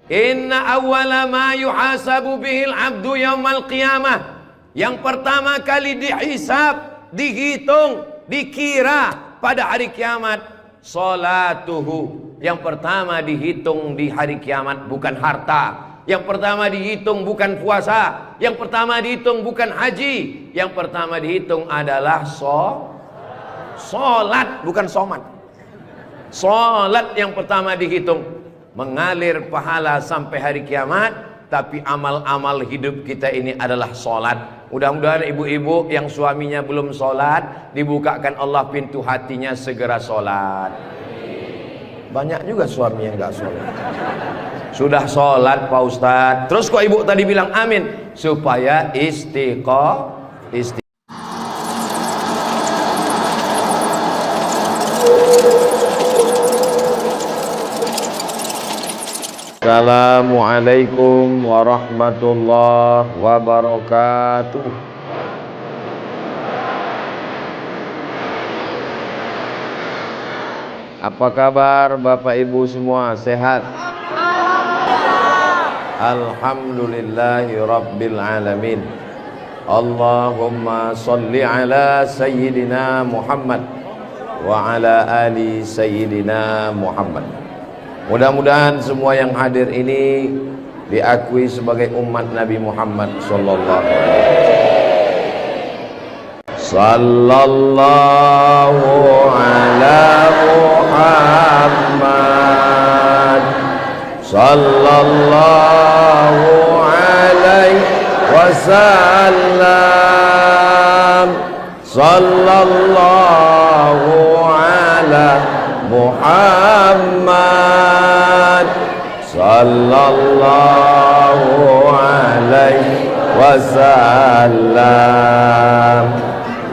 Inna awwala ma yuhasabu bihil abdu yaumal qiyamah. Yang pertama kali dihisab, dihitung, dikira pada hari kiamat, salatuhu. Yang pertama dihitung di hari kiamat bukan harta. Yang pertama dihitung bukan puasa. Yang pertama dihitung bukan haji. Yang pertama dihitung adalah solat, bukan somat. Solat yang pertama dihitung. Mengalir pahala sampai hari kiamat. Tapi amal-amal hidup kita ini adalah solat. Mudah-mudahan ibu-ibu yang suaminya belum solat, dibukakan Allah pintu hatinya, segera solat. Banyak juga suami yang gak solat. Sudah solat Pak Ustadz, terus kok ibu tadi bilang amin? Supaya istiqomah. Assalamualaikum warahmatullahi wabarakatuh. Apa kabar Bapak Ibu semua? Sehat? Alhamdulillahi Rabbil Alamin. Allahumma salli ala Sayyidina Muhammad wa ala ali Sayyidina Muhammad. Mudah-mudahan semua yang hadir ini diakui sebagai umat Nabi Muhammad sallallahu alaihi wasallam. Sallallahu ala Muhammad sallallahu alaihi wasallam. Sallallahu ala Muhammad sallallahu alaihi wasallam.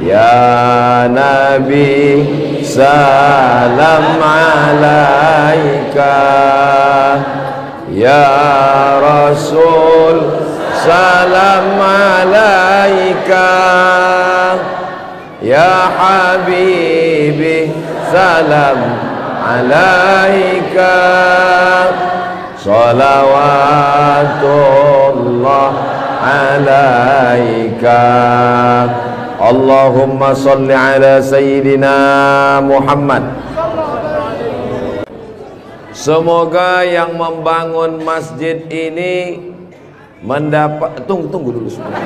Ya Nabi salam alaika, ya Rasul salam alaika, ya Habibi salam alaika, salawatullah alaika. Allahumma salli ala Sayyidina Muhammad. Semoga yang membangun masjid ini mendapat, tunggu dulu sebentar.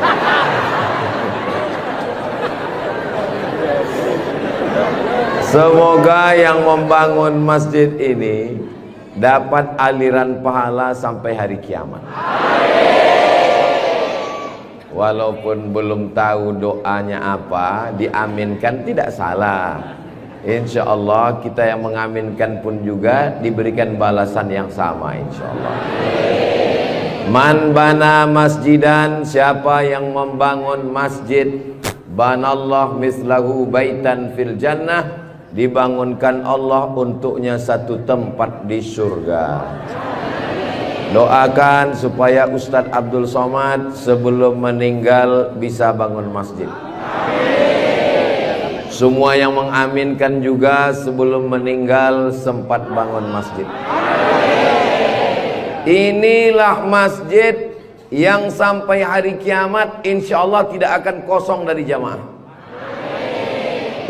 Semoga yang membangun masjid ini dapat aliran pahala sampai hari kiamat. Walaupun belum tahu doanya apa, diaminkan tidak salah. Insya Allah kita yang mengaminkan pun juga diberikan balasan yang sama, insya Allah. Man bana masjidan, siapa yang membangun masjid, banallah mislahu baitan fil jannah, dibangunkan Allah untuknya satu tempat di surga. Doakan supaya Ustadz Abdul Somad sebelum meninggal bisa bangun masjid. Semua yang mengaminkan juga sebelum meninggal sempat bangun masjid. Inilah masjid yang sampai hari kiamat insya Allah tidak akan kosong dari jamaah.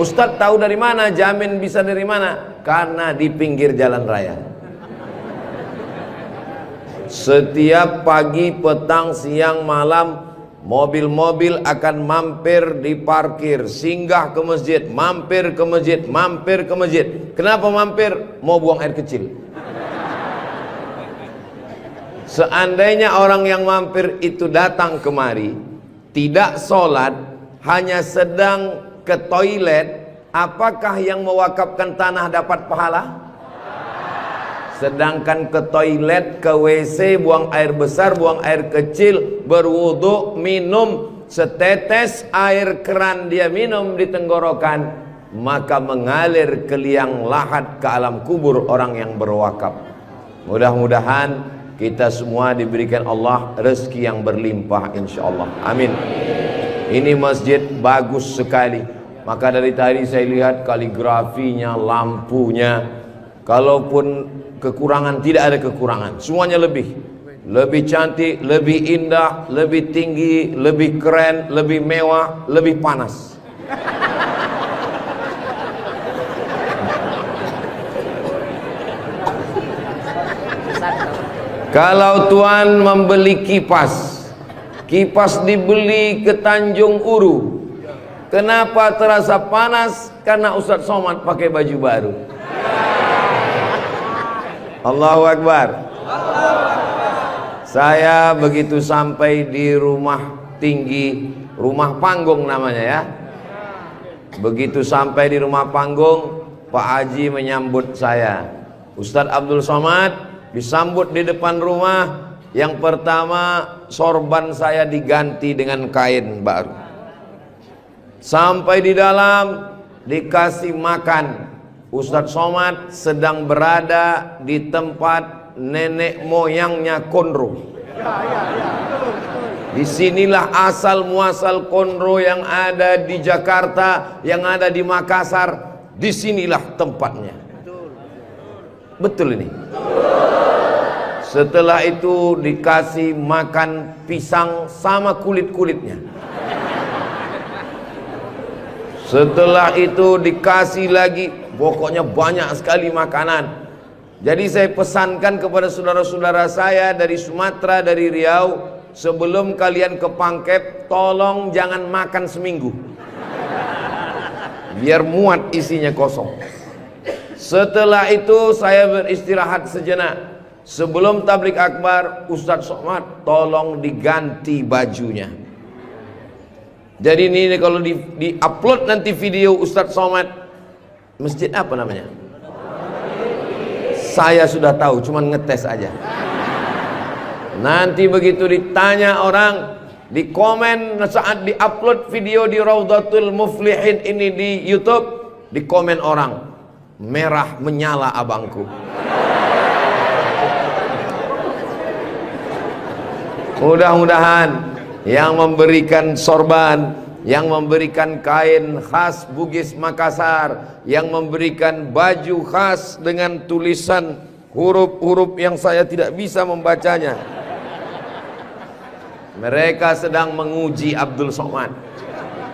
Ustadz tahu dari mana? Jamin bisa dari mana? Karena di pinggir jalan raya. Setiap pagi, petang, siang, malam, mobil-mobil akan mampir di parkir, singgah ke masjid, mampir ke masjid, mampir ke masjid. Kenapa mampir? Mau buang air kecil. Seandainya orang yang mampir itu datang kemari, tidak sholat, hanya sedang ke toilet, apakah yang mewakafkan tanah dapat pahala? Sedangkan ke toilet, ke WC, buang air besar, buang air kecil, berwudu, minum setetes air keran dia minum di tenggorokan, maka mengalir ke liang lahat ke alam kubur orang yang berwakaf. Mudah-mudahan kita semua diberikan Allah rezeki yang berlimpah insyaallah. Amin. Ini masjid bagus sekali. Maka dari tadi saya lihat kaligrafinya, lampunya. Kalaupun kekurangan, tidak ada kekurangan. Semuanya lebih cantik, lebih indah, lebih tinggi, lebih keren, lebih mewah, lebih panas. Kalau Tuan membeli kipas dibeli ke Tanjung Uru, kenapa terasa panas? Karena Ustadz Somad pakai baju baru. Allahu Akbar. Saya begitu sampai di rumah tinggi, rumah panggung namanya ya. Begitu sampai di rumah panggung, Pak Haji menyambut saya. Ustadz Abdul Somad disambut di depan rumah. Yang pertama, sorban saya diganti dengan kain baru. Sampai di dalam dikasih makan. Ustadz Somad sedang berada di tempat nenek moyangnya Konro. Disinilah asal muasal Konro yang ada di Jakarta, yang ada di Makassar. Disinilah tempatnya. Betul ini. Setelah itu dikasih makan pisang sama kulit-kulitnya. Setelah itu dikasih lagi, pokoknya banyak sekali makanan. Jadi saya pesankan kepada saudara-saudara saya dari Sumatera, dari Riau, sebelum kalian ke Pangkep, tolong jangan makan seminggu, biar muat isinya kosong. Setelah itu saya beristirahat sejenak. Sebelum tablik akbar, Ustadz Somad tolong diganti bajunya. Jadi ini kalau di upload nanti video Ustadz Somad, masjid apa namanya? Saya sudah tahu, cuman ngetes aja. Nanti begitu ditanya orang, di komen saat di upload video di Raudhatul Muflihin ini di YouTube, di komen orang, merah menyala abangku. Mudah-mudahan yang memberikan sorban, yang memberikan kain khas Bugis Makassar, yang memberikan baju khas dengan tulisan huruf-huruf yang saya tidak bisa membacanya, mereka sedang menguji Abdul Somad.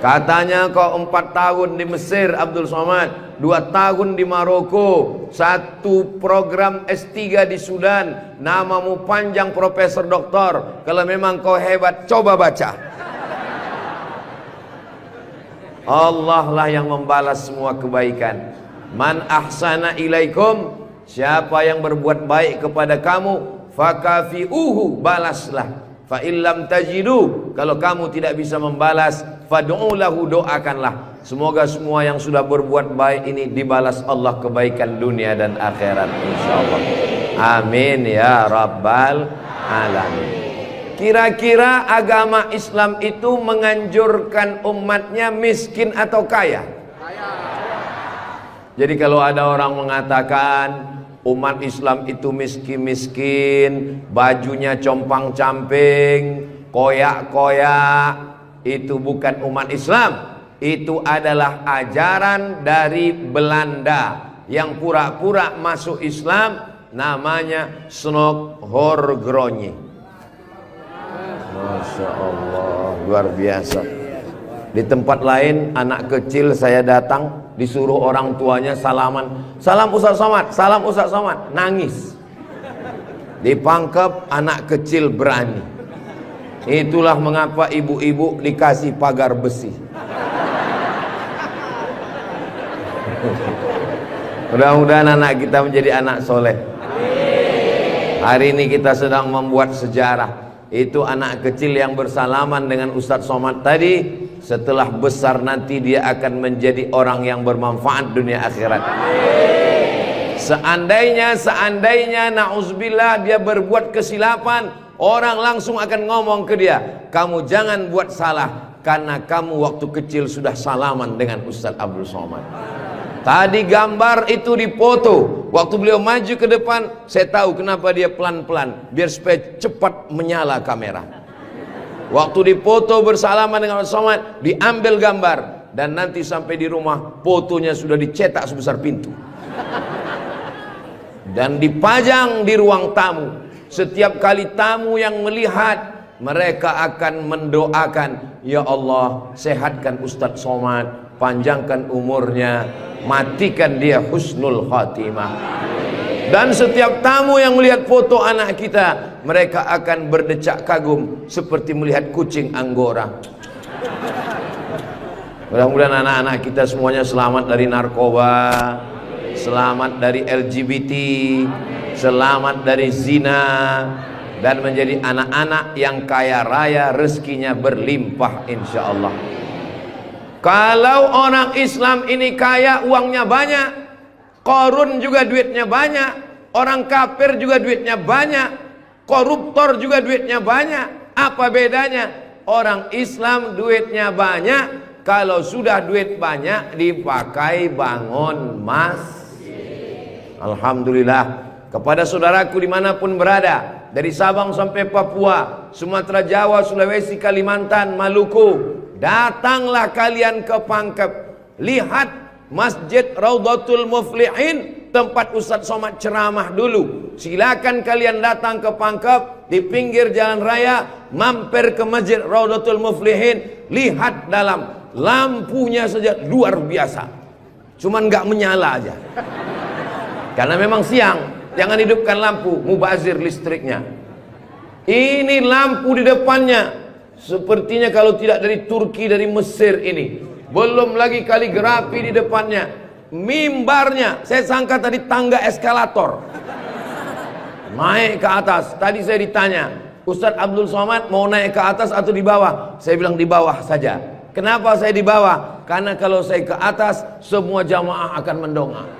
Katanya kau 4 tahun di Mesir Abdul Somad, 2 tahun di Maroko, 1 program S3 di Sudan, namamu panjang profesor doktor. Kalau memang kau hebat, coba baca. Allah lah yang membalas semua kebaikan. Man ahsana ilaikum, siapa yang berbuat baik kepada kamu, fakafi'uhu, balaslah. Fa illam tajidu, kalau kamu tidak bisa membalas, fad'u lahu, doakanlah. Semoga semua yang sudah berbuat baik ini dibalas Allah kebaikan dunia dan akhirat insyaallah. Amin ya rabbal alamin. Kira-kira agama Islam itu menganjurkan umatnya miskin atau kaya? Jadi kalau ada orang mengatakan umat Islam itu miskin-miskin, bajunya compang-camping, koyak-koyak, itu bukan umat Islam. Itu adalah ajaran dari Belanda yang pura-pura masuk Islam, namanya Snokhorgronni. Masya Allah, luar biasa. Di tempat lain anak kecil saya datang, disuruh orang tuanya salaman, salam Ustadz Somad, salam Ustadz Somad, nangis. Dipangkep, anak kecil berani. Itulah mengapa ibu-ibu dikasih pagar besi. Mudah-mudahan anak kita menjadi anak soleh. Hari ini kita sedang membuat sejarah. Itu anak kecil yang bersalaman dengan Ustadz Somad tadi, setelah besar nanti dia akan menjadi orang yang bermanfaat dunia akhirat. Seandainya na'udzubillah dia berbuat kesilapan, orang langsung akan ngomong ke dia, kamu jangan buat salah, karena kamu waktu kecil sudah salaman dengan Ustadz Abdul Somad. Tadi gambar itu dipoto, waktu beliau maju ke depan, saya tahu kenapa dia pelan-pelan, biar supaya cepat menyala kamera. Waktu dipoto bersalaman dengan Ustadz Somad, diambil gambar, dan nanti sampai di rumah fotonya sudah dicetak sebesar pintu. dan dipajang di ruang tamu. Setiap kali tamu yang melihat, mereka akan mendoakan, ya Allah, sehatkan Ustadz Somad, panjangkan umurnya, matikan dia husnul khatimah. Dan setiap tamu yang melihat foto anak kita, mereka akan berdecak kagum seperti melihat kucing Anggora. Mudah-mudahan anak-anak kita semuanya selamat dari narkoba, selamat dari LGBT, selamat dari zina, dan menjadi anak-anak yang kaya raya, rezekinya berlimpah insya Allah. Kalau orang Islam ini kaya, uangnya banyak, Qarun juga duitnya banyak, orang kafir juga duitnya banyak, koruptor juga duitnya banyak. Apa bedanya? Orang Islam duitnya banyak, kalau sudah duit banyak dipakai bangun masjid. Alhamdulillah. Kepada saudaraku dimanapun berada, dari Sabang sampai Papua, Sumatera, Jawa, Sulawesi, Kalimantan, Maluku, datanglah kalian ke Pangkep. Lihat Masjid Raudhatul Muflihin, tempat Ustadz Somad ceramah dulu. Silakan kalian datang ke Pangkep, di pinggir jalan raya, mampir ke Masjid Raudhatul Muflihin. Lihat dalam, lampunya saja luar biasa, cuman nggak menyala aja karena memang siang. Jangan hidupkan lampu, mubazir listriknya. Ini lampu di depannya, sepertinya kalau tidak dari Turki, dari Mesir ini. Belum lagi kaligrafi di depannya. Mimbarnya, saya sangka tadi tangga eskalator, naik ke atas. Tadi saya ditanya, Ustadz Abdul Somad mau naik ke atas atau di bawah? Saya bilang di bawah saja. Kenapa saya di bawah? Karena kalau saya ke atas, semua jamaah akan mendongak.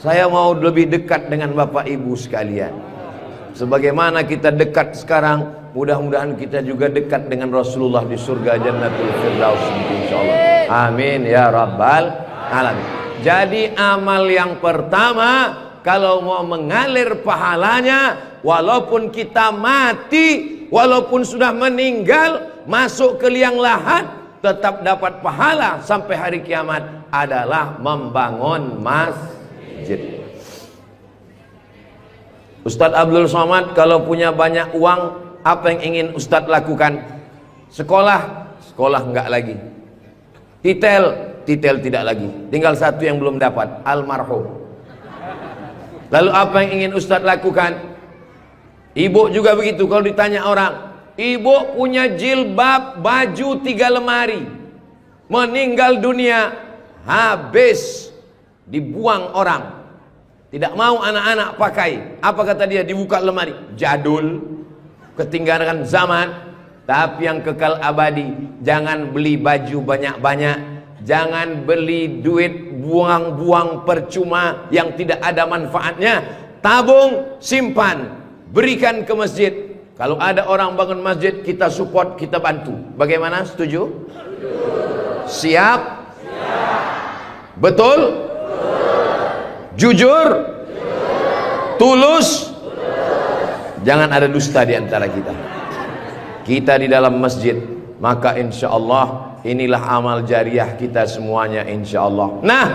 Saya mau lebih dekat dengan Bapak Ibu sekalian. Sebagaimana kita dekat sekarang, mudah-mudahan kita juga dekat dengan Rasulullah di surga Jannatul Firdaus, insyaallah. Amin ya rabbal alamin. Jadi amal yang pertama, kalau mau mengalir pahalanya, walaupun kita mati, walaupun sudah meninggal, masuk ke liang lahat, tetap dapat pahala sampai hari kiamat, adalah membangun masjid. Ustadz Abdul Somad kalau punya banyak uang, apa yang ingin Ustadz lakukan? Sekolah, sekolah enggak lagi. Titel, titel tidak lagi. Tinggal satu yang belum dapat, almarhum. Lalu apa yang ingin Ustadz lakukan? Ibu juga begitu. Kalau ditanya orang, ibu punya jilbab, baju 3 lemari, meninggal dunia, habis, dibuang orang, tidak mau anak-anak pakai. Apa kata dia? Dibuka lemari, jadul, ketinggalan zaman. Tapi yang kekal abadi, jangan beli baju banyak-banyak, jangan beli duit buang-buang percuma yang tidak ada manfaatnya. Tabung, simpan, berikan ke masjid. Kalau ada orang bangun masjid, kita support, kita bantu. Bagaimana? Setuju? Siap? Betul? Jujur? Tulus? Jangan ada dusta di antara kita. Kita di dalam masjid, maka insya Allah inilah amal jariah kita semuanya insya Allah. Nah,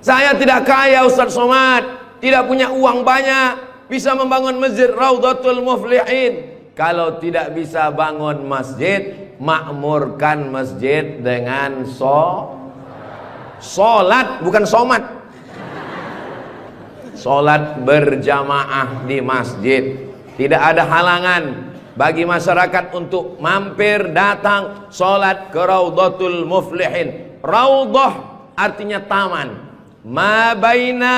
saya tidak kaya Ustadz Somad, tidak punya uang banyak, bisa membangun masjid Raudhatul Muflihin. Kalau tidak bisa bangun masjid, makmurkan masjid dengan sholat, bukan somat. Sholat berjamaah di masjid. Tidak ada halangan bagi masyarakat untuk mampir datang sholat ke Raudhatul Muflihin. Raudhah artinya taman. Ma baina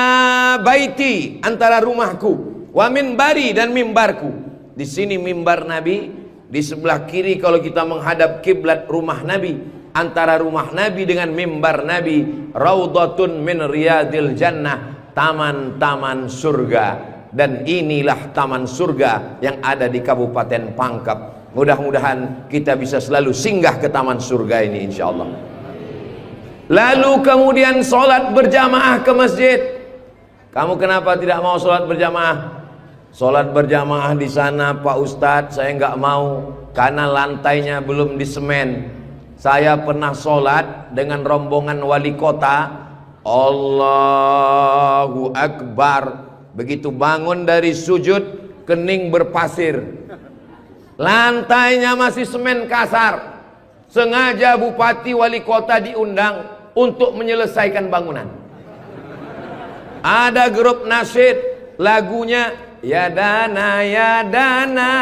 baiti, antara rumahku, wa minbari, dan mimbarku. Di sini mimbar Nabi, di sebelah kiri kalau kita menghadap kiblat rumah Nabi. Antara rumah Nabi dengan mimbar Nabi, Raudhatun min riyadil jannah, taman-taman surga. Dan inilah taman surga yang ada di Kabupaten Pangkep. Mudah-mudahan kita bisa selalu singgah ke taman surga ini insya Allah. Lalu kemudian sholat berjamaah ke masjid. Kamu kenapa tidak mau sholat berjamaah? Sholat berjamaah di sana Pak Ustadz, saya nggak mau karena lantainya belum disemen. Saya pernah sholat dengan rombongan wali kota, Allahu Akbar, Begitu bangun dari sujud, kening berpasir, lantainya masih semen kasar. Sengaja bupati wali kota diundang untuk menyelesaikan bangunan. Ada grup nasyid, lagunya ya dana ya dana.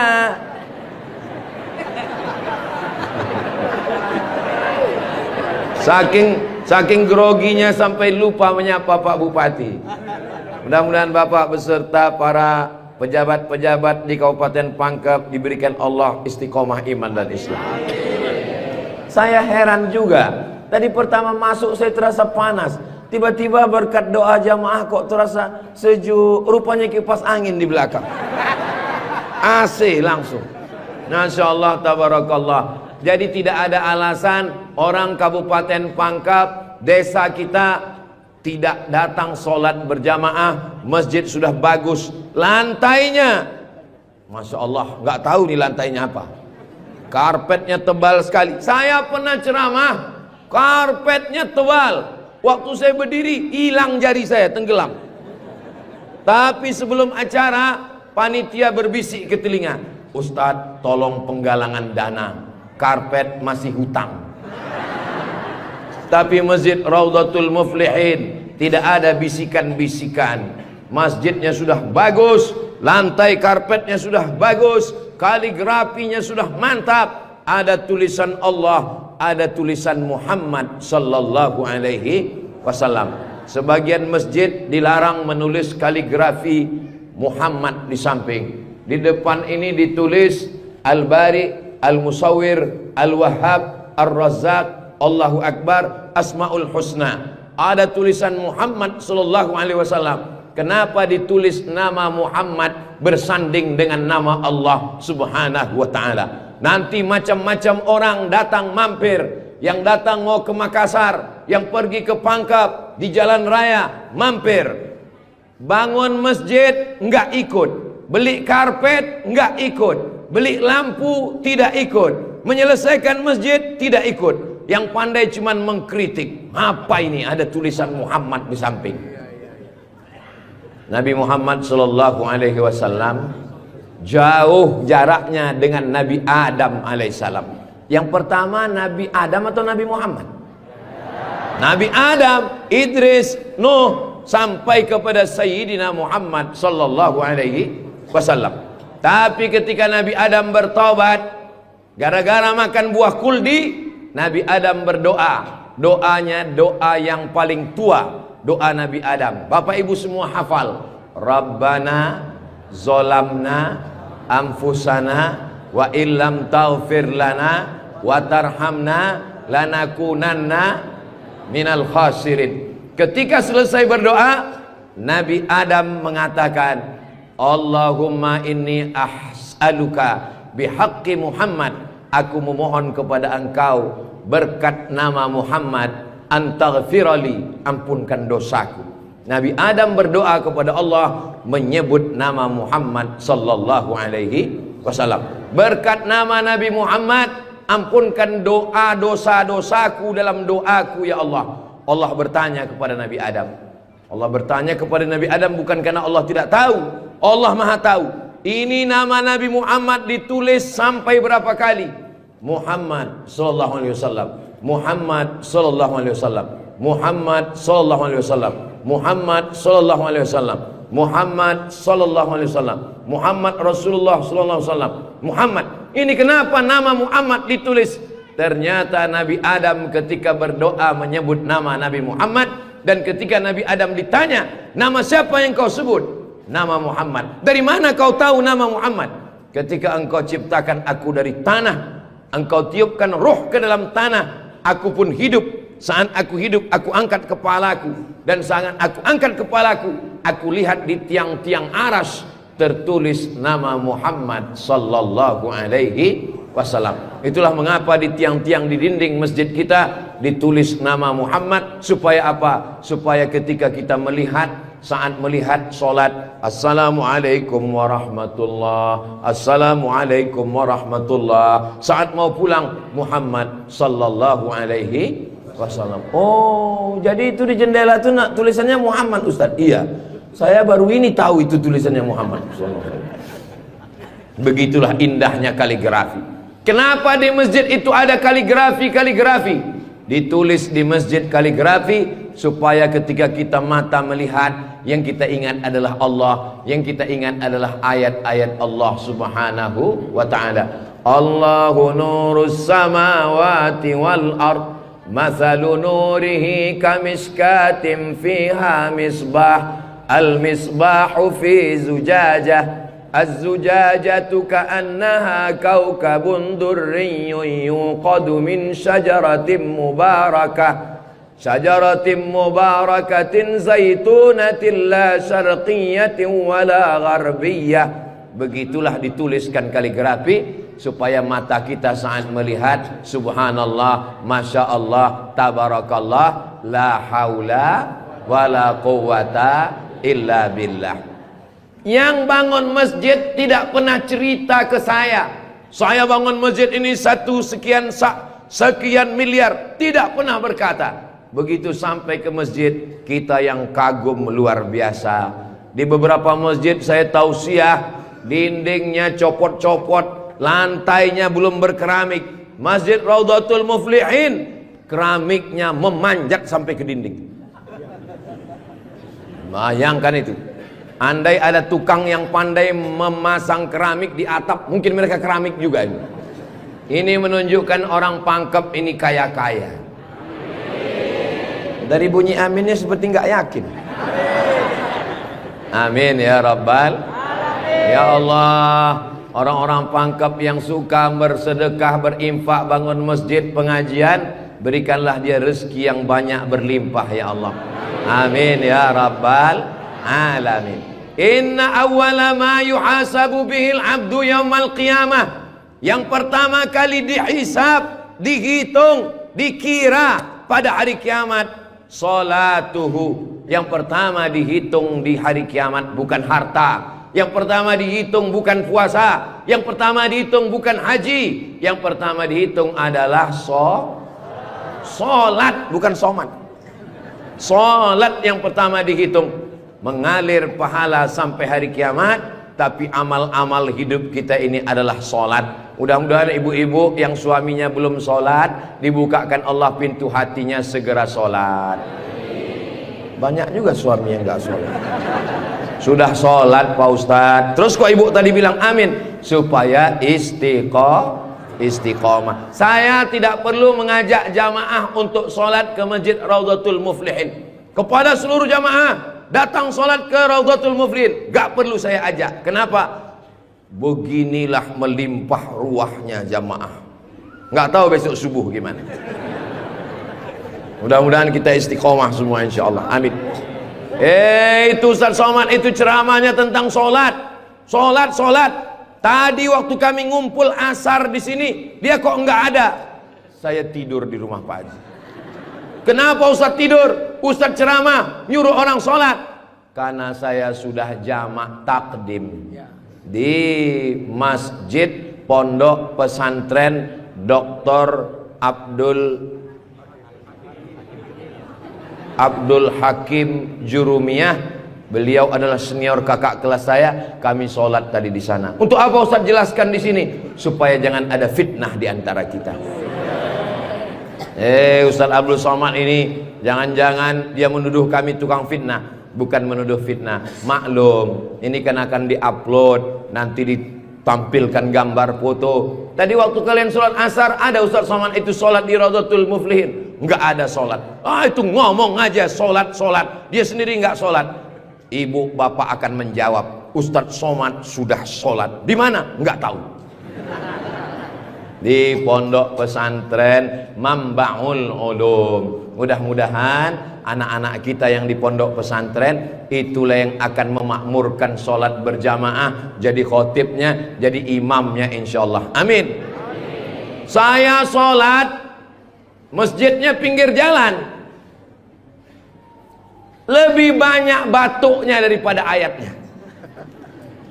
Saking groginya sampai lupa menyapa Pak Bupati. Mudah-mudahan Bapak beserta para pejabat-pejabat di Kabupaten Pangkep diberikan Allah istiqomah iman dan Islam. Saya heran juga. Tadi pertama masuk saya terasa panas. Tiba-tiba berkat doa jamaah kok terasa sejuk. Rupanya kipas angin di belakang. AC langsung. Masya Allah, tabarakallah. Jadi tidak ada alasan orang Kabupaten Pangkep, desa kita tidak datang sholat berjamaah. Masjid sudah bagus, lantainya Masya Allah, nggak tahu nih lantainya apa. Karpetnya tebal sekali. Saya pernah ceramah, karpetnya tebal. Waktu saya berdiri, hilang jari saya, tenggelam. Tapi sebelum acara, panitia berbisik ke telinga, Ustadz tolong penggalangan dana, karpet masih hutang. Tapi Masjid Raudhatul Muflihin tidak ada bisikan-bisikan. Masjidnya sudah bagus, lantai karpetnya sudah bagus, kaligrafinya sudah mantap, ada tulisan Allah, ada tulisan Muhammad sallallahu alaihi wasallam. Sebagian masjid dilarang menulis kaligrafi Muhammad di samping. Di depan ini ditulis Al-Bari, Al-Musawwir, Al-Wahhab, Ar-Razzaq, Allahu Akbar, Asmaul Husna. Ada tulisan Muhammad sallallahu alaihi wasallam. Kenapa ditulis nama Muhammad bersanding dengan nama Allah subhanahu wa ta'ala? Nanti macam-macam orang datang mampir. Yang datang mau ke Makassar, yang pergi ke Pangkep, di jalan raya mampir. Bangun masjid enggak ikut, beli karpet enggak ikut, beli lampu tidak ikut, menyelesaikan masjid tidak ikut. Yang pandai cuman mengkritik. Apa ini ada tulisan Muhammad di samping? Nabi Muhammad sallallahu alaihi wasallam jauh jaraknya dengan Nabi Adam alaihissalam. Yang pertama Nabi Adam atau Nabi Muhammad? Nabi Adam, Idris, Nuh, sampai kepada Sayyidina Muhammad sallallahu alaihi wasallam. Tapi ketika Nabi Adam bertobat gara-gara makan buah kuldi, Nabi Adam berdoa. Doanya doa yang paling tua, doa Nabi Adam. Bapak Ibu semua hafal. Rabbana zolamna anfusana wa illam taghfir lana wa tarhamna lanakunanna minal khasirin. Ketika selesai berdoa, Nabi Adam mengatakan, Allahumma inni as'aluka bihaqqi Muhammad, aku memohon kepada engkau berkat nama Muhammad, antaghfirali, ampunkan dosaku. Nabi Adam berdoa kepada Allah menyebut nama Muhammad sallallahu alaihi wasallam. Berkat nama Nabi Muhammad, ampunkan doa dosa-dosaku dalam doaku ya Allah. Allah bertanya kepada Nabi Adam. Allah bertanya kepada Nabi Adam bukan karena Allah tidak tahu. Allah Maha tahu. Ini nama Nabi Muhammad ditulis sampai berapa kali? Muhammad sallallahu alaihi wasallam, Muhammad sallallahu alaihi wasallam, Muhammad sallallahu alaihi wasallam, Muhammad sallallahu alaihi wasallam, Muhammad sallallahu alaihi wasallam, Muhammad Rasulullah sallallahu alaihi wasallam, Muhammad. Ini kenapa nama Muhammad ditulis? Ternyata Nabi Adam ketika berdoa menyebut nama Nabi Muhammad, dan ketika Nabi Adam ditanya, nama siapa yang kau sebut? Nama Muhammad. Dari mana kau tahu nama Muhammad? Ketika engkau ciptakan aku dari tanah, engkau tiupkan roh ke dalam tanah, aku pun hidup. Saat aku hidup, aku angkat kepalaku, dan saat aku angkat kepalaku, aku lihat di tiang-tiang aras tertulis nama Muhammad sallallahu alaihi wasallam. Itulah mengapa di tiang-tiang di dinding masjid kita ditulis nama Muhammad. Supaya apa? Supaya ketika kita melihat, saat melihat solat, Assalamualaikum warahmatullah, Assalamualaikum warahmatullah. Saat mau pulang, Muhammad sallallahu alaihi wasallam. Oh, jadi itu di jendela itu nak tulisannya Muhammad, Ustaz? Iya. Saya baru ini tahu itu tulisannya Muhammad SAW. Begitulah indahnya kaligrafi. Kenapa di masjid itu ada kaligrafi? Ditulis di masjid kaligrafi supaya ketika kita mata melihat, yang kita ingat adalah Allah, yang kita ingat adalah ayat-ayat Allah Subhanahu wa ta'ala. Allahu nurus samawati wal ard, mathalu nurihi kamiskatin fiha misbah, al-misbahu fi zujajah, az-zujajatu ka'annaha kawkabun durriyyun yuqadu min syajaratin mubarakatin zaitunatin la syarqiyatin wala gharbiyyah. Begitulah dituliskan kaligrafi supaya mata kita saat melihat, subhanallah, masya Allah, tabarakallah, la haula wala quwata illa billah. Yang bangun masjid tidak pernah cerita ke saya bangun masjid ini sekian miliar, tidak pernah berkata. Begitu sampai ke masjid, kita yang kagum luar biasa. Di beberapa masjid saya tausiah, dindingnya copot-copot, lantainya belum berkeramik. Masjid Raudhatul Muflihin, keramiknya memanjat sampai ke dinding. Bayangkan itu. Andai ada tukang yang pandai memasang keramik di atap, mungkin mereka keramik juga ini. Ini menunjukkan orang Pangkep ini kaya-kaya. Dari bunyi aminnya seperti nggak yakin. Amin ya Rabbal. Ya Allah, orang-orang Pangkep yang suka bersedekah, berinfak, bangun masjid, pengajian, berikanlah dia rezeki yang banyak berlimpah ya Allah. Amin ya Rabbal alamin. Inna awwala ma yuhasabu bihil abdu yaumal qiyamah, yang pertama kali dihisab, dihitung, dikira pada hari kiamat, salatuhu. Yang pertama dihitung di hari kiamat bukan harta, yang pertama dihitung bukan puasa, yang pertama dihitung bukan haji, yang pertama dihitung adalah solat, bukan somat. Solat yang pertama dihitung. Mengalir pahala sampai hari kiamat, tapi amal-amal hidup kita ini adalah solat. Mudah-mudahan ibu-ibu yang suaminya belum solat, dibukakan Allah pintu hatinya segera solat. Banyak juga suami yang gak solat. Sudah solat Pak Ustadz, terus kok ibu tadi bilang amin? Supaya istiqomah. Saya tidak perlu mengajak jamaah untuk solat ke Masjid Raudhatul Muflihin. Kepada seluruh jamaah, datang sholat ke Raudhatul Muflihin, gak perlu saya ajak. Kenapa? Beginilah melimpah ruahnya jamaah. Gak tahu besok subuh gimana. Mudah-mudahan kita istiqomah semua insyaallah. Amin. Itu Ustaz Somad itu ceramahnya tentang sholat. Tadi waktu kami ngumpul asar di sini, dia kok nggak ada. Saya tidur di rumah Pak Haji. Kenapa Ustaz tidur? Ustaz ceramah, nyuruh orang sholat. Karena saya sudah jamak takdim di Masjid Pondok Pesantren Dr. Abdul Hakim Jurumiyah. Beliau adalah senior kakak kelas saya. Kami sholat tadi di sana. Untuk apa Ustaz jelaskan di sini? Supaya jangan ada fitnah di antara kita. Ustaz Abdul Somad ini jangan-jangan dia menuduh kami tukang fitnah. Bukan menuduh fitnah, maklum ini kan akan diupload, nanti ditampilkan gambar foto. Tadi waktu kalian sholat asar, ada Ustaz Somad itu sholat di Raudhatul Muflihin? Enggak ada sholat. Itu ngomong aja sholat, dia sendiri enggak sholat. Ibu bapak akan menjawab, Ustaz Somad sudah sholat. Di mana? Enggak tahu. Di Pondok Pesantren Mambaul Ulum. Mudah-mudahan anak-anak kita yang di pondok pesantren itulah yang akan memakmurkan sholat berjamaah, jadi khotibnya, jadi imamnya insyaallah. Amin. Saya sholat, masjidnya pinggir jalan, lebih banyak batuknya daripada ayatnya.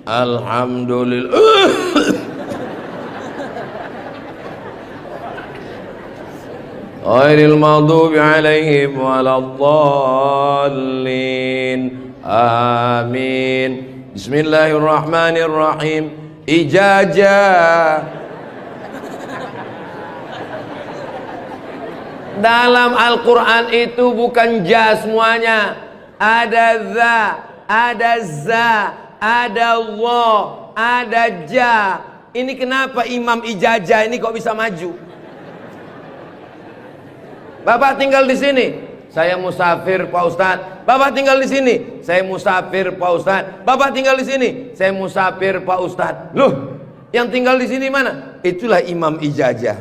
Alhamdulillah. Ghairil maghdubi alaihim waladdallin. Amin. Bismillahirrahmanirrahim. Ijazah. Dalam Al-Quran itu bukan ja semuanya. Ada za, ada za, ada Allah, ada ja. Ini kenapa Imam Ijazah ini kok bisa maju? Bapak tinggal di sini, saya musafir Pak Ustadz. Bapak tinggal di sini, saya musafir Pak Ustadz. Bapak tinggal di sini, saya musafir Pak Ustadz. Loh, yang tinggal di sini mana? Itulah Imam Ijazah.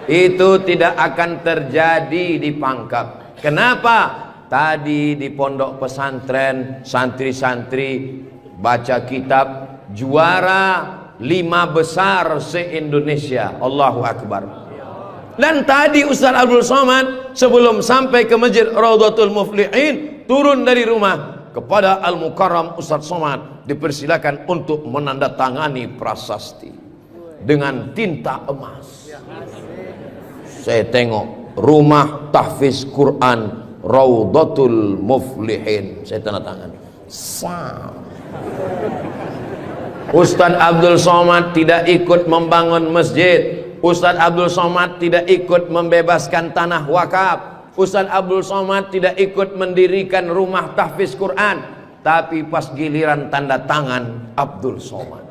Itu tidak akan terjadi di Pangkep. Kenapa? Tadi di pondok pesantren santri-santri baca kitab juara 5 besar se-Indonesia. Allahu Akbar. Dan tadi Ustaz Abdul Somad sebelum sampai ke Masjid Raudhatul Muflihin turun dari rumah kepada Al-Mukarram Ustaz Somad dipersilakan untuk menandatangani prasasti dengan tinta emas. Saya tengok rumah tahfiz Quran Raudhatul Muflihin, saya tanda tangan. Ustaz Abdul Somad tidak ikut membangun masjid. Ustaz Abdul Somad tidak ikut membebaskan tanah wakaf. Ustaz Abdul Somad tidak ikut mendirikan rumah tahfiz Quran. Tapi pas giliran tanda tangan Abdul Somad,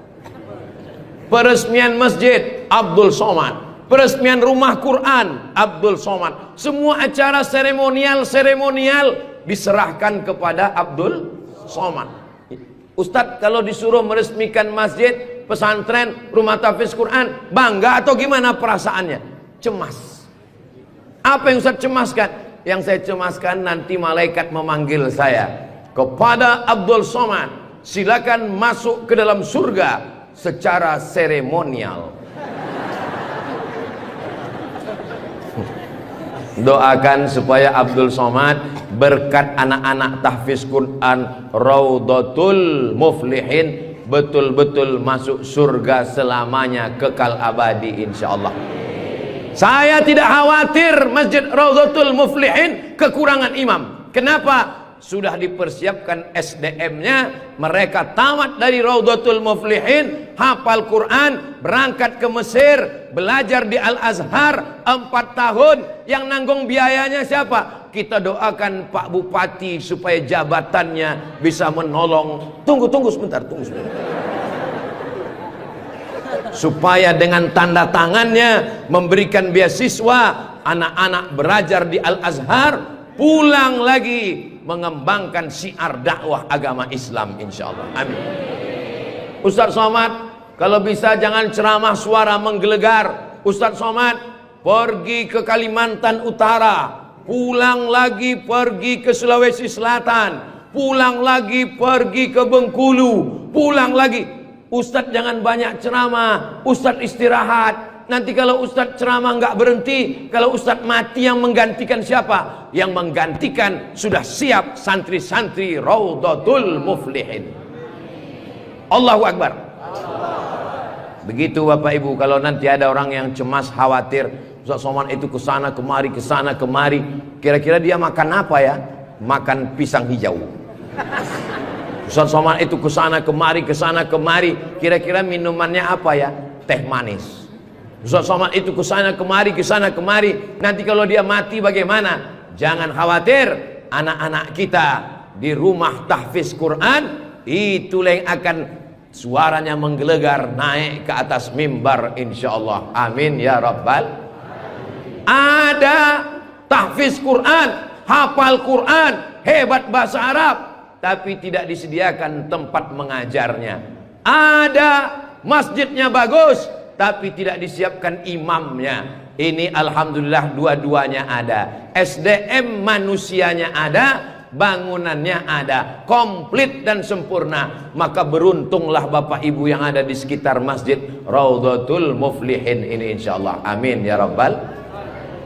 peresmian masjid Abdul Somad, peresmian rumah Quran Abdul Somad, semua acara seremonial diserahkan kepada Abdul Somad. Ustadz kalau disuruh meresmikan masjid, pesantren, rumah tahfiz Quran, bangga atau gimana perasaannya? Cemas. Apa yang Ustadz cemaskan? Yang saya cemaskan nanti malaikat memanggil saya, kepada Abdul Somad, silakan masuk ke dalam surga secara seremonial. Doakan supaya Abdul Somad berkat anak-anak tahfiz Quran Raudhatul Muflihin betul-betul masuk surga selamanya, kekal abadi insyaallah. Saya tidak khawatir Masjid Raudhatul Muflihin kekurangan imam. Kenapa? Sudah dipersiapkan SDM-nya. Mereka tamat dari Raudhatul Muflihin, hafal Quran, berangkat ke Mesir, belajar di Al-Azhar 4 tahun. Yang nanggung biayanya siapa? Kita doakan Pak Bupati supaya jabatannya bisa menolong. Tunggu sebentar. Supaya dengan tanda tangannya memberikan beasiswa, anak-anak belajar di Al-Azhar, pulang lagi mengembangkan syiar dakwah agama Islam insyaallah. Amin. Ustaz Somad, kalau bisa jangan ceramah suara menggelegar. Ustaz Somad pergi ke Kalimantan Utara, pulang lagi pergi ke Sulawesi Selatan, pulang lagi pergi ke Bengkulu, pulang lagi. Ustaz jangan banyak ceramah, Ustaz istirahat. Nanti kalau Ustaz ceramah nggak berhenti, kalau Ustaz mati yang menggantikan siapa? Yang menggantikan sudah siap santri-santri Raudhatul Muflihin. Allahu Akbar. Begitu Bapak Ibu, kalau nanti ada orang yang cemas, khawatir, Ustaz Somad itu kesana kemari, kira-kira dia makan apa ya? Makan pisang hijau. Ustaz Somad itu kesana kemari, kira-kira minumannya apa ya? Teh manis. Ustaz Somad itu kesana kemari, nanti kalau dia mati bagaimana? Jangan khawatir, anak-anak kita di rumah tahfiz Quran itulah yang akan suaranya menggelegar naik ke atas mimbar insyaallah. Amin ya rabbal. Ada tahfiz Quran, hafal Quran, hebat bahasa Arab, tapi tidak disediakan tempat mengajarnya. Ada masjidnya bagus, tapi tidak disiapkan imamnya. Ini alhamdulillah dua-duanya ada. SDM manusianya ada, bangunannya ada, komplit dan sempurna. Maka beruntunglah Bapak Ibu yang ada di sekitar Masjid Raudhatul Muflihin ini insyaallah. Amin ya rabbal.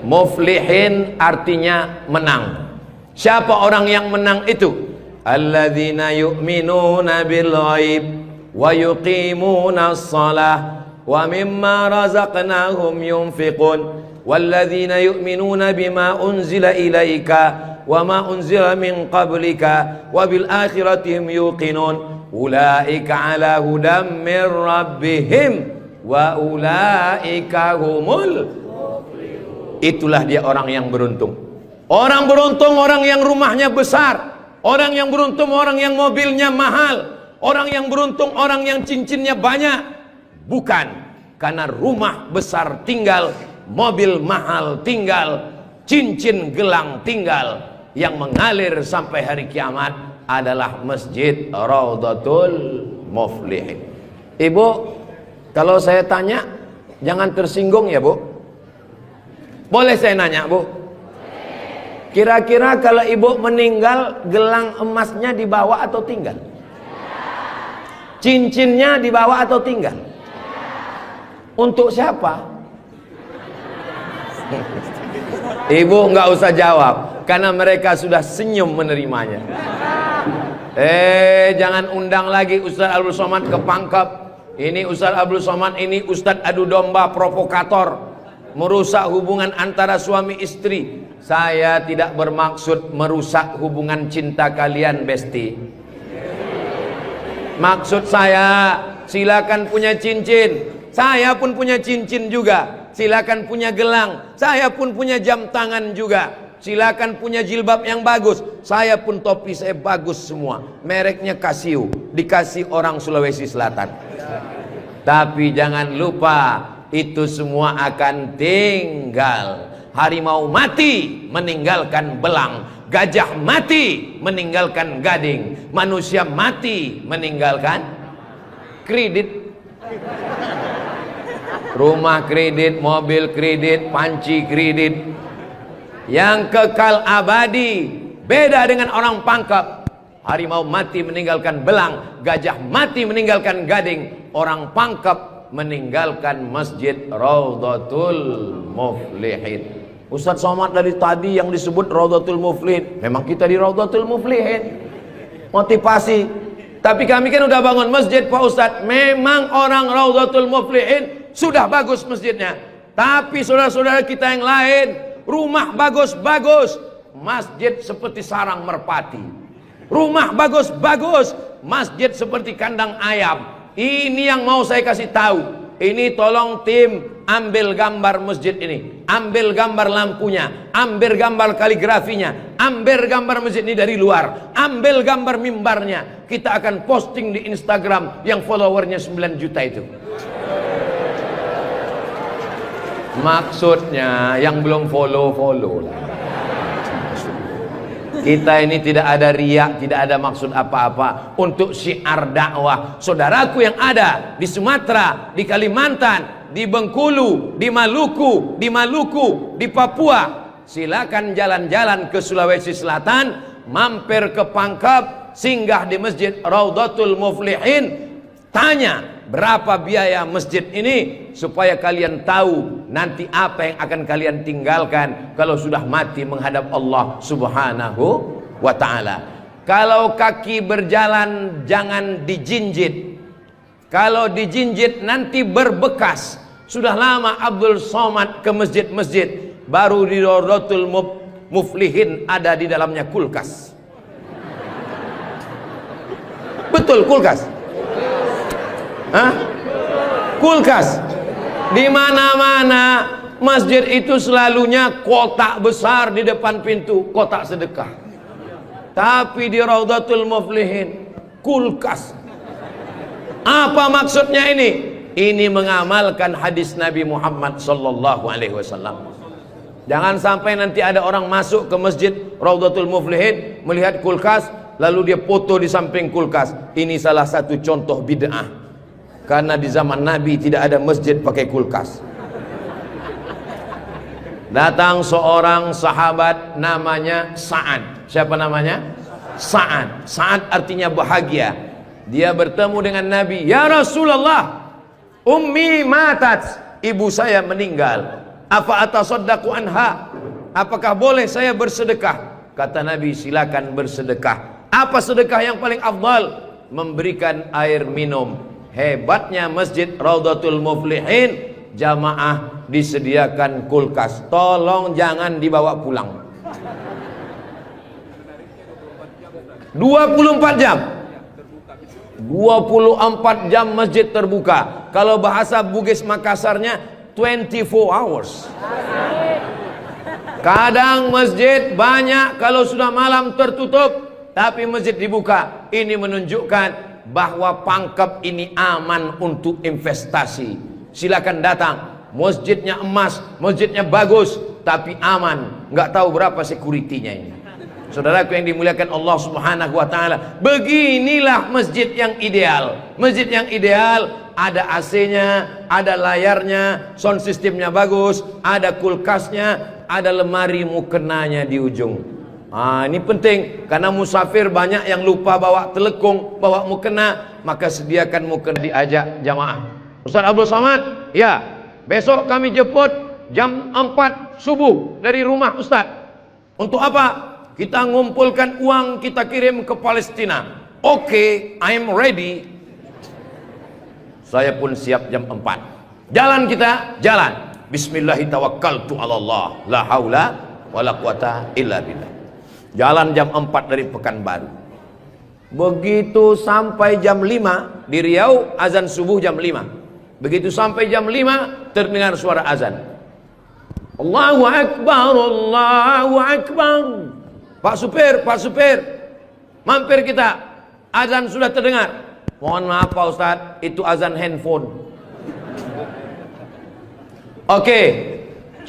Muflihin artinya menang. Siapa orang yang menang itu? Alladzina yu'minuna bil ghaib wa yuqimuna shalah wa mimma razaqnahum yunfiqun walladzina yu'minuna bima unzila ilaika wa ma unzila min qablika wa bil akhirati hum yuqinun ulaika ala hudam min rabbihim wa ulaika humul muflihun. Itulah dia orang yang beruntung. Orang beruntung orang yang rumahnya besar, orang yang beruntung orang yang mobilnya mahal, orang yang beruntung orang yang cincinnya banyak. Bukan karena rumah besar tinggal, mobil mahal tinggal, cincin gelang tinggal. Yang mengalir sampai hari kiamat adalah Masjid Raudhatul Muflihin. Ibu, kalau saya tanya jangan tersinggung ya Bu. Boleh saya nanya Bu? Kira-kira kalau ibu meninggal, gelang emasnya dibawa atau tinggal? Cincinnya dibawa atau tinggal? Untuk siapa? Ibu nggak usah jawab, karena mereka sudah senyum menerimanya. Jangan undang lagi Ustaz Abdul Somad ke Pangkep. Ini Ustaz Abdul Somad ini Ustaz adu domba provokator, merusak hubungan antara suami istri. Saya tidak bermaksud merusak hubungan cinta kalian, Besti. Maksud saya, silakan punya cincin. Saya pun punya cincin juga. Silakan punya gelang. Saya pun punya jam tangan juga. Silakan punya jilbab yang bagus. Saya pun topi saya bagus semua. Mereknya Casio, dikasih orang Sulawesi Selatan. Tapi jangan lupa, itu semua akan tinggal. Harimau mati meninggalkan belang, gajah mati meninggalkan gading, manusia mati meninggalkan kredit. Rumah kredit, mobil kredit, panci kredit. Yang kekal abadi beda dengan orang Pangkep. Harimau mati meninggalkan belang, gajah mati meninggalkan gading. Orang Pangkep meninggalkan Masjid Raudhatul Muflihin. Ustaz Somad dari tadi yang disebut Raudhatul Muflihin, memang kita di Raudhatul Muflihin. Motivasi. Tapi kami kan udah bangun masjid Pak Ustaz. Memang orang Raudhatul Muflihin sudah bagus masjidnya. Tapi saudara-saudara kita yang lain, rumah bagus-bagus, masjid seperti sarang merpati. Rumah bagus-bagus, masjid seperti kandang ayam. Ini yang mau saya kasih tahu. Ini tolong tim ambil gambar masjid ini, ambil gambar lampunya, ambil gambar kaligrafinya, ambil gambar masjid ini dari luar, ambil gambar mimbarnya. Kita akan posting di Instagram yang followernya 9 juta itu. Maksudnya yang belum follow lah. Kita ini tidak ada riak, tidak ada maksud apa-apa. Untuk syiar dakwah saudaraku yang ada di Sumatera, di Kalimantan, di Bengkulu, di Maluku, di Papua, silakan jalan-jalan ke Sulawesi Selatan, mampir ke Pangkep, singgah di Masjid Raudhatul Muflihin, tanya berapa biaya masjid ini, supaya kalian tahu nanti apa yang akan kalian tinggalkan kalau sudah mati menghadap Allah Subhanahu wa ta'ala. Kalau kaki berjalan jangan dijinjit. Kalau dijinjit nanti berbekas. Sudah lama Abdul Somad ke masjid-masjid, baru di Raudhatul Muflihin ada di dalamnya kulkas. Betul kulkas? Hah? Kulkas. Di mana-mana masjid itu selalunya kotak besar di depan pintu, kotak sedekah. Tapi di Raudhatul Muflihin kulkas. Apa maksudnya ini? Ini mengamalkan hadis Nabi Muhammad sallallahu alaihi wasallam. Jangan sampai nanti ada orang masuk ke masjid Raudhatul Muflihin melihat kulkas lalu dia foto di samping kulkas. Ini salah satu contoh bid'ah. Karena di zaman Nabi tidak ada masjid pakai kulkas. Datang seorang sahabat namanya Sa'ad. Siapa namanya? Sa'ad. Sa'ad artinya bahagia. Dia bertemu dengan Nabi. Ya Rasulullah, ummi matat, ibu saya meninggal. Apa atasaddaqu anha? Apakah boleh saya bersedekah? Kata Nabi, silakan bersedekah. Apa sedekah yang paling afdal? Memberikan air minum. Hebatnya Masjid Raudhatul Muflihin, jamaah disediakan kulkas. Tolong jangan dibawa pulang. 24 jam. 24 jam masjid terbuka. Kalau bahasa Bugis Makassarnya 24 hours. Kadang masjid banyak, kalau sudah malam tertutup, tapi masjid dibuka. Ini menunjukkan bahwa Pangkep ini aman untuk investasi. Silakan datang. Masjidnya emas, masjidnya bagus, tapi aman. Nggak tahu berapa security-nya ini. Saudaraku yang dimuliakan Allah Subhanahu wa taala, beginilah masjid yang ideal. Masjid yang ideal ada AC-nya, ada layarnya, sound systemnya bagus, ada kulkasnya, ada lemari mukenanya di ujung. Ini penting karena musafir banyak yang lupa bawa telekung, bawa mukena, maka sediakan mukena. Diajak jamaah. Ustaz Abdul Somad, ya, besok kami jemput jam 4 subuh dari rumah Ustaz. Untuk apa? Kita ngumpulkan uang, kita kirim ke Palestina. Oke, I'm ready. Saya pun siap jam 4. Jalan kita, jalan. Bismillahirrahmanirrahim. La haula wala quwata illa billah. Jalan jam 4 dari Pekanbaru. Begitu sampai jam 5 di Riau, azan subuh jam 5. Begitu sampai jam 5 terdengar suara azan. Allahu Akbar, Allahu Akbar. Pak supir, mampir kita. Azan sudah terdengar. Mohon maaf Pak Ustadz, itu azan handphone. Oke,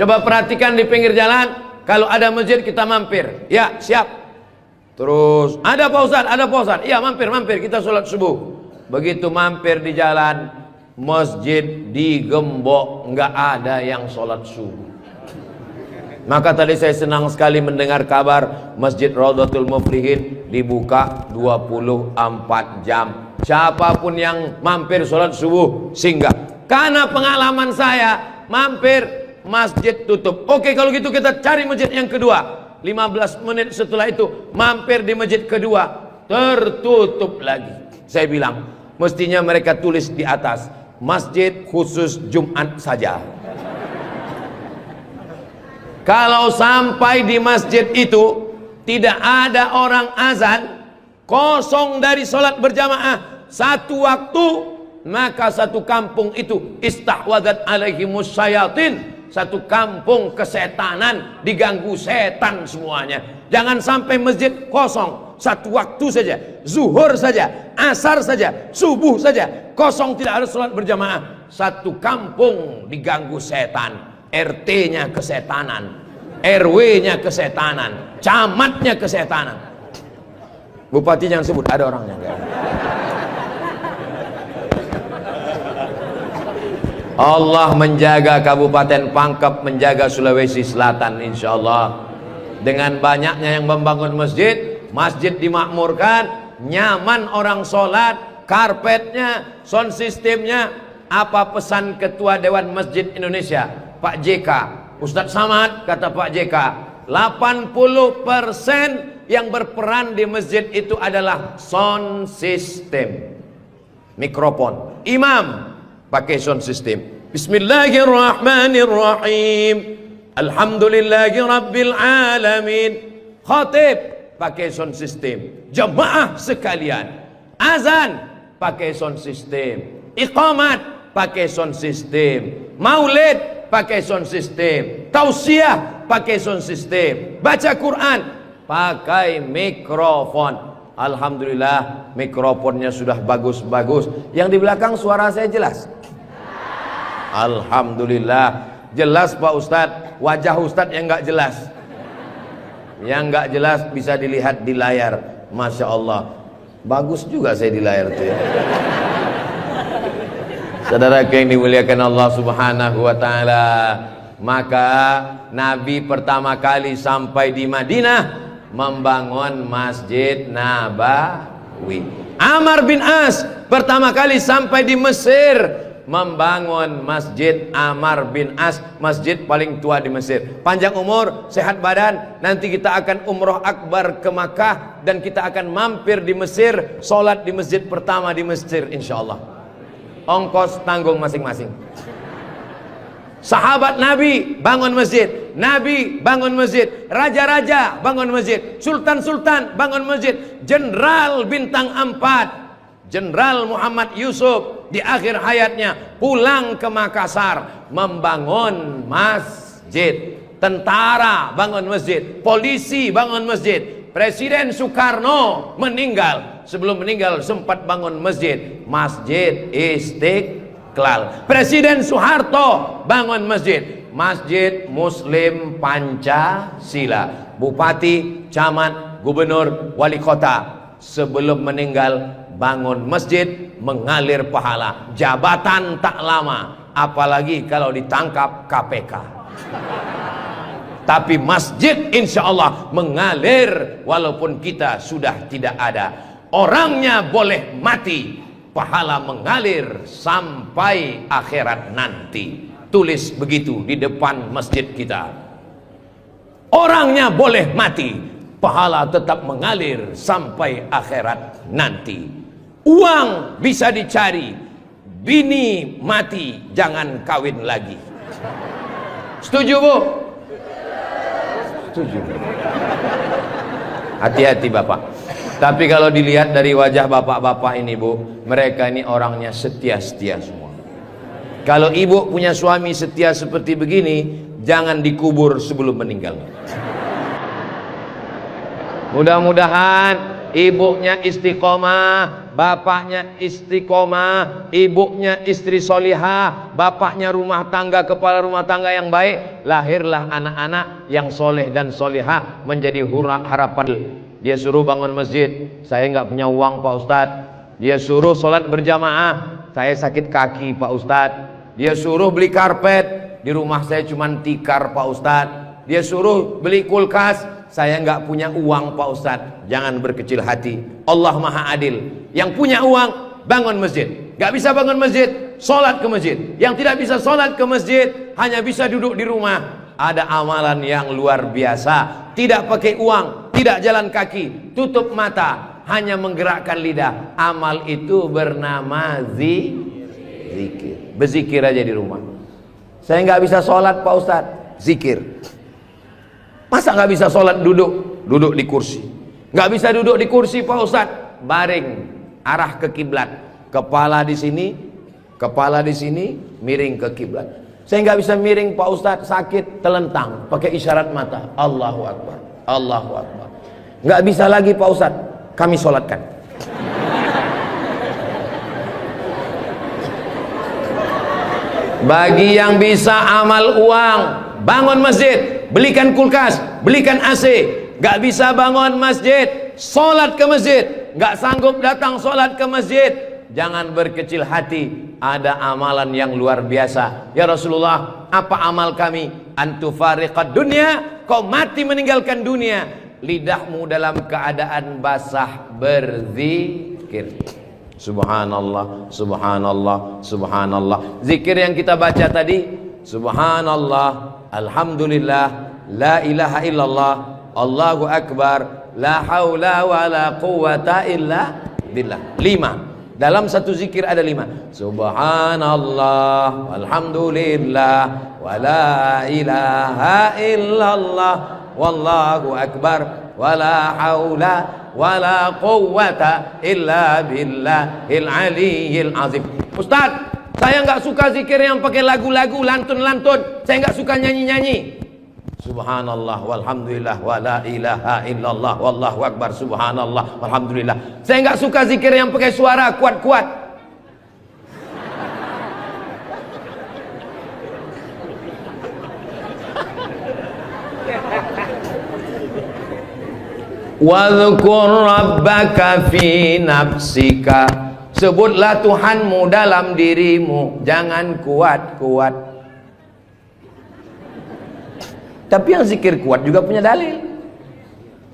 coba perhatikan di pinggir jalan. Kalau ada masjid kita mampir. Ya, siap. Terus, ada Pak Ustadz, ada Pak Ustadz. Iya, mampir, kita sholat subuh. Begitu mampir di jalan, masjid digembok, nggak ada yang sholat subuh. Maka tadi saya senang sekali mendengar kabar Masjid Raudhatul Muflihin dibuka 24 jam. Siapapun yang mampir sholat subuh singgah. Karena pengalaman saya, mampir masjid tutup. Oke, kalau gitu kita cari masjid yang kedua. 15 menit setelah itu mampir di masjid kedua, tertutup lagi. Saya bilang, mestinya mereka tulis di atas, masjid khusus Jumat saja. Kalau sampai di masjid itu tidak ada orang azan, kosong dari sholat berjamaah satu waktu, maka satu kampung itu istahwadat alaihimus syayatin. Satu kampung kesetanan, diganggu setan semuanya. Jangan sampai masjid kosong satu waktu saja, zuhur saja, asar saja, subuh saja, kosong tidak ada sholat berjamaah. Satu kampung diganggu setan. RT-nya kesetanan, RW-nya kesetanan, camatnya kesetanan. Bupati jangan sebut, ada orangnya enggak. Allah menjaga Kabupaten Pangkep, menjaga Sulawesi Selatan insyaallah. Dengan banyaknya yang membangun masjid, masjid dimakmurkan, nyaman orang sholat, karpetnya, sound systemnya. Apa pesan Ketua Dewan Masjid Indonesia, Pak JK? Ustadz Samad, kata Pak JK, 80% yang berperan di masjid itu adalah sound system, mikrofon. Imam pakai sound system, Bismillahirrahmanirrahim, Alhamdulillahi Rabbil Alamin. Khatib pakai sound system. Jamaah sekalian, azan pakai sound system, iqamat pakai sound system, maulid pakai sound system, tausiah pakai sound system, baca Quran pakai mikrofon. Alhamdulillah mikrofonnya sudah bagus-bagus. Yang di belakang suara saya jelas? Alhamdulillah jelas Pak Ustadz. Wajah Ustadz yang nggak jelas, yang nggak jelas bisa dilihat di layar. Masya Allah, bagus juga saya di layar tuh ya. Saudara yang dimuliakan Allah Subhanahu wa taala, maka Nabi pertama kali sampai di Madinah membangun Masjid Nabawi. Amr bin As pertama kali sampai di Mesir membangun Masjid Amr bin As, masjid paling tua di Mesir. Panjang umur, sehat badan, nanti kita akan umroh akbar ke Makkah dan kita akan mampir di Mesir, sholat di masjid pertama di Mesir insyaallah. Ongkos tanggung masing-masing. Sahabat Nabi bangun masjid, Nabi bangun masjid, raja-raja bangun masjid, sultan-sultan bangun masjid, jenderal bintang 4, Jenderal Muhammad Yusuf di akhir hayatnya pulang ke Makassar membangun masjid. Tentara bangun masjid, polisi bangun masjid, Presiden Soekarno meninggal, sebelum meninggal sempat bangun masjid, Masjid Istiqlal. Presiden Soeharto bangun masjid, Masjid Muslim Pancasila. Bupati, camat, gubernur, wali kota sebelum meninggal bangun masjid, mengalir pahala. Jabatan tak lama, apalagi kalau ditangkap KPK. Tapi masjid insya Allah mengalir walaupun kita sudah tidak ada. Orangnya boleh mati, pahala mengalir sampai akhirat nanti. Tulis begitu di depan masjid kita. Orangnya boleh mati, pahala tetap mengalir sampai akhirat nanti. Uang bisa dicari, bini mati jangan kawin lagi. Setuju, Bu? Hati-hati Bapak. Tapi kalau dilihat dari wajah bapak-bapak ini, Bu, mereka ini orangnya setia-setia semua. Kalau ibu punya suami setia seperti begini, jangan dikubur sebelum meninggal. Mudah-mudahan ibunya istiqomah, bapaknya istiqomah, ibunya istri solihah, bapaknya rumah tangga, kepala rumah tangga yang baik. Lahirlah anak-anak yang soleh dan solihah menjadi harapan. Dia suruh bangun masjid, saya nggak punya uang Pak Ustadz. Dia suruh sholat berjamaah, saya sakit kaki Pak Ustadz. Dia suruh beli karpet, di rumah saya cuma tikar Pak Ustadz. Dia suruh beli kulkas, saya nggak punya uang Pak Ustadz. Jangan berkecil hati, Allah Maha Adil. Yang punya uang bangun masjid, nggak bisa bangun masjid, sholat ke masjid. Yang tidak bisa sholat ke masjid, hanya bisa duduk di rumah. Ada amalan yang luar biasa, tidak pakai uang, tidak jalan kaki, tutup mata, hanya menggerakkan lidah. Amal itu bernama zikir. Berzikir aja di rumah. Saya nggak bisa sholat Pak Ustadz, zikir. Masa nggak bisa sholat duduk? Duduk di kursi. Nggak bisa duduk di kursi Pak Ustadz, baring, arah ke kiblat. Kepala di sini, miring ke kiblat. Saya nggak bisa miring Pak Ustadz, sakit, telentang, pakai isyarat mata. Allahu Akbar, Allahu Akbar. Nggak bisa lagi Pak Ustadz, kami sholatkan. Bagi yang bisa amal uang, bangun masjid, belikan kulkas, belikan AC. Gak bisa bangun masjid, sholat ke masjid. Gak sanggup datang sholat ke masjid, jangan berkecil hati. Ada amalan yang luar biasa. Ya Rasulullah, apa amal kami? Antufariqad dunya, kau mati meninggalkan dunia, lidahmu dalam keadaan basah berzikir. Subhanallah, subhanallah, subhanallah. Zikir yang kita baca tadi, subhanallah, alhamdulillah, la ilaha illallah, Allahu akbar, la haula wa la quwata illa billah. 5. Dalam satu zikir ada 5. Subhanallah, alhamdulillah, wa la ilaha illallah, wallahu akbar, wa la haula wala quwwata illa billahil aliyyil azim. Ustaz, saya nggak suka zikir yang pakai lagu-lagu, lantun-lantun. Saya nggak suka nyanyi-nyanyi. Subhanallah walhamdulillah wala ilaha illallah wallahu akbar, subhanallah walhamdulillah. Saya nggak suka zikir yang pakai suara kuat-kuat. Wadhkur rabbaka fi nafsika, sebutlah Tuhanmu dalam dirimu, jangan kuat-kuat. Tapi yang zikir kuat juga punya dalil.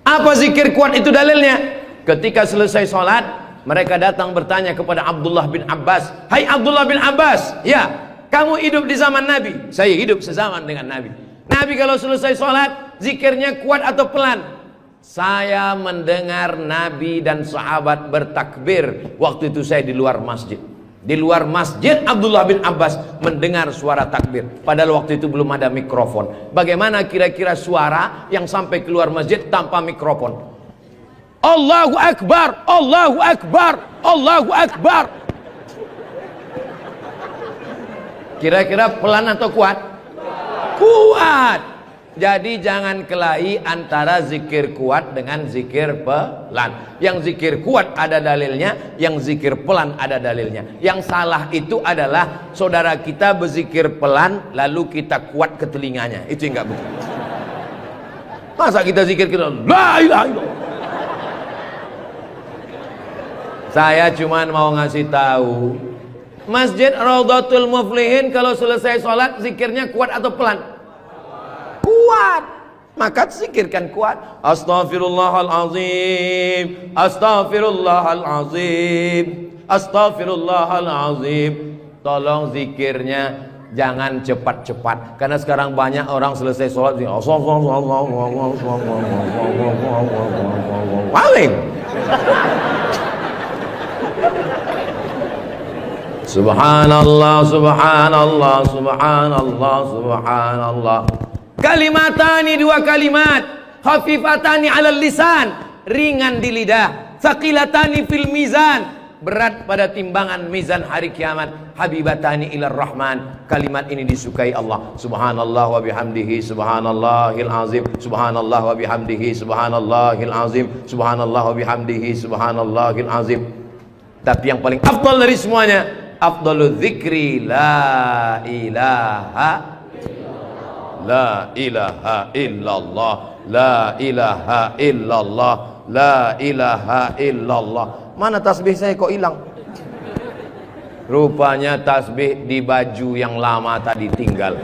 Apa zikir kuat itu dalilnya? Ketika selesai sholat, mereka datang bertanya kepada Abdullah bin Abbas, hai Abdullah bin Abbas, ya kamu hidup di zaman Nabi? Saya hidup sezaman dengan Nabi. Nabi kalau selesai sholat, zikirnya kuat atau pelan? Saya mendengar Nabi dan sahabat bertakbir waktu itu saya di luar masjid. di luar masjid Abdullah bin Abbas mendengar suara takbir, padahal waktu itu belum ada mikrofon. Bagaimana kira-kira suara yang sampai keluar masjid tanpa mikrofon? Allahu Akbar, Allahu Akbar, Allahu Akbar. Kira-kira pelan atau kuat? Kuat. Jadi jangan kelahi antara zikir kuat dengan zikir pelan. Yang zikir kuat ada dalilnya, yang zikir pelan ada dalilnya. Yang salah itu adalah saudara kita berzikir pelan lalu kita kuat ke telinganya. Itu yang enggak betul. Masa kita zikir kita la ilaha illallah. Saya cuman mau ngasih tahu, Masjid Raudhatul Muflihin kalau selesai sholat zikirnya kuat atau pelan? Kuat. Maka zikirkan kuat. Astaghfirullahalazim, astaghfirullahalazim, astaghfirullahalazim. Tolong zikirnya jangan cepat-cepat, karena sekarang banyak orang selesai sholat paling subhanallah, subhanallah, subhanallah, subhanallah. Kalimatani, dua kalimat, khafifatani alal lisan, ringan di lidah, tsaqilatani fil mizan, berat pada timbangan mizan hari kiamat, habibatani ilar rahman. Kalimat ini disukai Allah. Subhanallah wa bihamdihi subhanallahil azim, subhanallah wa bihamdihi subhanallahil azim, subhanallah wa bihamdihi subhanallahil azim. Tapi yang paling afdal dari semuanya, afdalul dzikri la ilaha la ilaha illallah, la ilaha illallah, la ilaha illallah. Mana tasbih saya kok hilang? Rupanya tasbih di baju yang lama tadi tinggal.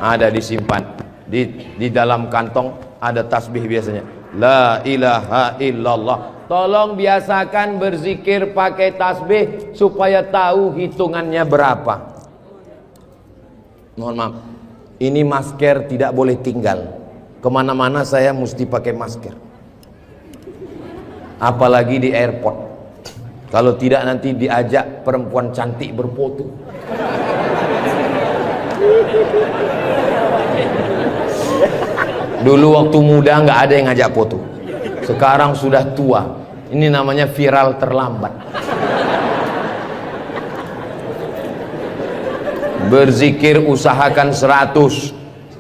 Ada disimpan di dalam kantong, ada tasbih biasanya. La ilaha illallah. Tolong biasakan berzikir pakai tasbih supaya tahu hitungannya berapa. Mohon maaf, ini masker tidak boleh tinggal. Kemana-mana saya mesti pakai masker. Apalagi di airport. Kalau tidak nanti diajak perempuan cantik berfoto. Dulu waktu muda nggak ada yang ngajak foto. Sekarang sudah tua. Ini namanya viral terlambat. Berzikir usahakan 100.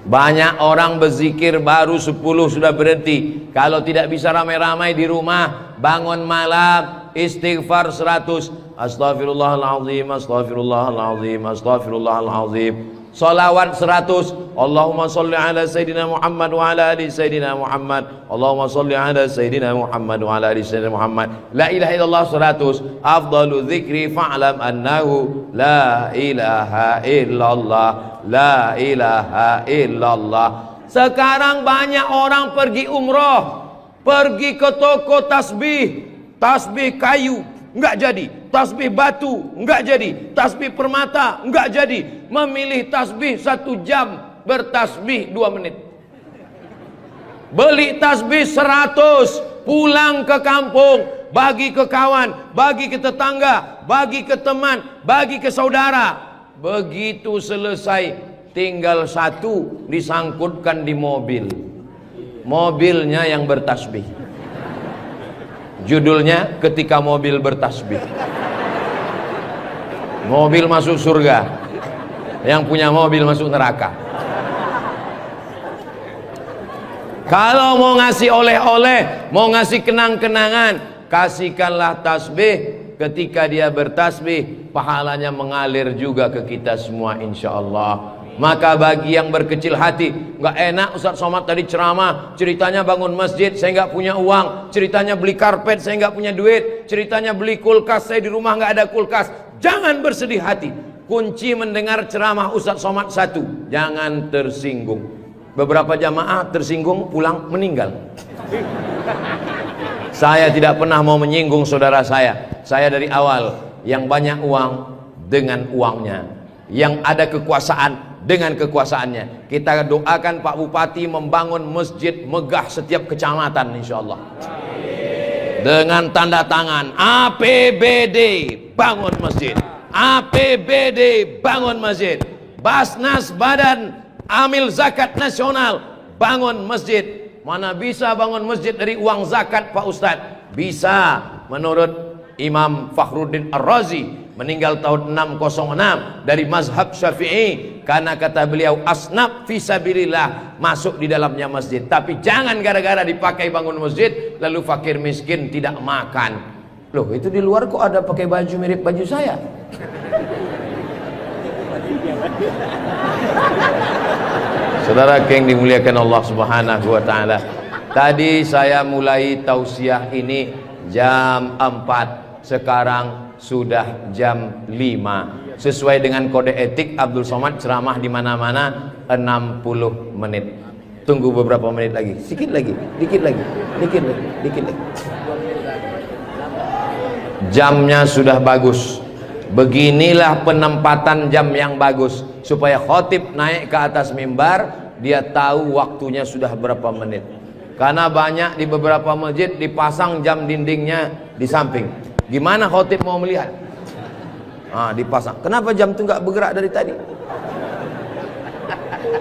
Banyak orang berzikir baru 10 sudah berhenti. Kalau tidak bisa ramai-ramai di rumah, bangun malam istighfar 100. Astaghfirullahalazim, astaghfirullahalazim, astaghfirullahalazim. Salawat 100. Allahumma salli ala Sayyidina Muhammad wa ala ali Sayyidina Muhammad. Allahumma salli ala Sayyidina Muhammad wa ala ali Sayyidina Muhammad. La ilaha illallah 100. Afdalu dzikri fa'lam annahu la ilaha illallah, la ilaha illallah. Sekarang banyak orang pergi umroh, pergi ke toko tasbih, tasbih kayu enggak jadi, tasbih batu enggak jadi, tasbih permata enggak jadi. Memilih tasbih 1 jam, bertasbih 2 menit. Beli tasbih 100, pulang ke kampung, bagi ke kawan, bagi ke tetangga, bagi ke teman, bagi ke saudara. Begitu selesai, tinggal 1 disangkutkan di mobil. Mobilnya yang bertasbih. Judulnya ketika mobil bertasbih. Mobil masuk surga, yang punya mobil masuk neraka. Kalau mau ngasih oleh-oleh, mau ngasih kenang-kenangan, kasihkanlah tasbih. Ketika dia bertasbih, pahalanya mengalir juga ke kita semua insyaallah. Maka bagi yang berkecil hati, nggak enak Ustaz Somad tadi ceramah, ceritanya bangun masjid, saya nggak punya uang, ceritanya beli karpet, saya nggak punya duit, ceritanya beli kulkas, saya di rumah nggak ada kulkas. Jangan bersedih hati. Kunci mendengar ceramah Ustaz Somad 1, jangan tersinggung. Beberapa jamaah tersinggung, pulang meninggal. Saya tidak pernah mau menyinggung saudara saya. Saya dari awal, yang banyak uang dengan uangnya, yang ada kekuasaan dengan kekuasaannya. Kita doakan Pak Bupati membangun masjid megah setiap kecamatan insyaallah. dengan tanda tangan APBD bangun masjid, APBD bangun masjid, Basnas Badan Amil Zakat Nasional bangun masjid. Mana bisa bangun masjid dari uang zakat Pak Ustadz? Bisa, menurut Imam Fakhruddin Ar-Razi, meninggal tahun 606, dari mazhab Syafi'i, karena kata beliau asnaf fisabilillah, masuk di dalamnya masjid. Tapi jangan gara-gara dipakai bangun masjid lalu fakir miskin tidak makan. Loh, itu di luar kok ada pakai baju mirip baju saya? Saudara yang dimuliakan Allah Subhanahu wa taala, tadi saya mulai tausiah ini jam 4, sekarang sudah jam 5. Sesuai dengan kode etik Abdul Somad ceramah di mana-mana 60 menit. Tunggu beberapa menit lagi, sedikit lagi, dikit lagi, dikit lagi, dikit lagi. Jamnya sudah bagus. Beginilah penempatan jam yang bagus supaya khotib naik ke atas mimbar, dia tahu waktunya sudah berapa menit. Karena banyak di beberapa masjid dipasang jam dindingnya di samping. Gimana khotib mau melihat? Dipasang. Kenapa jam itu nggak bergerak dari tadi?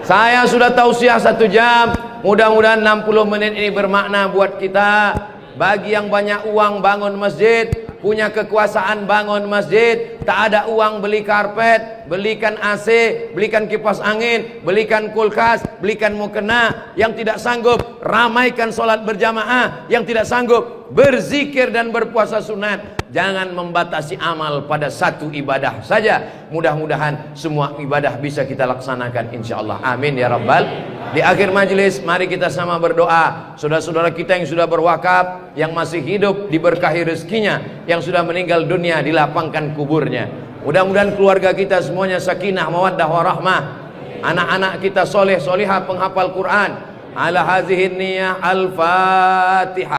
Saya sudah tausiah 1 jam. Mudah-mudahan 60 menit ini bermakna buat kita. Bagi yang banyak uang bangun masjid, punya kekuasaan bangun masjid, tak ada uang beli karpet, belikan AC, belikan kipas angin, belikan kulkas, belikan mukena. Yang tidak sanggup, ramaikan sholat berjamaah. Yang tidak sanggup, berzikir dan berpuasa sunat. Jangan membatasi amal pada satu ibadah saja. Mudah-mudahan semua ibadah bisa kita laksanakan insyaallah. Amin ya rabbal. Di akhir majelis mari kita sama berdoa. Saudara-saudara kita yang sudah berwakaf, yang masih hidup diberkahi rezekinya, yang sudah meninggal dunia dilapangkan kuburnya. Mudah-mudahan keluarga kita semuanya sakinah mawaddah warahmah. Anak-anak kita soleh solihah penghafal Quran. Ala hazihin niyah al-Fatihah.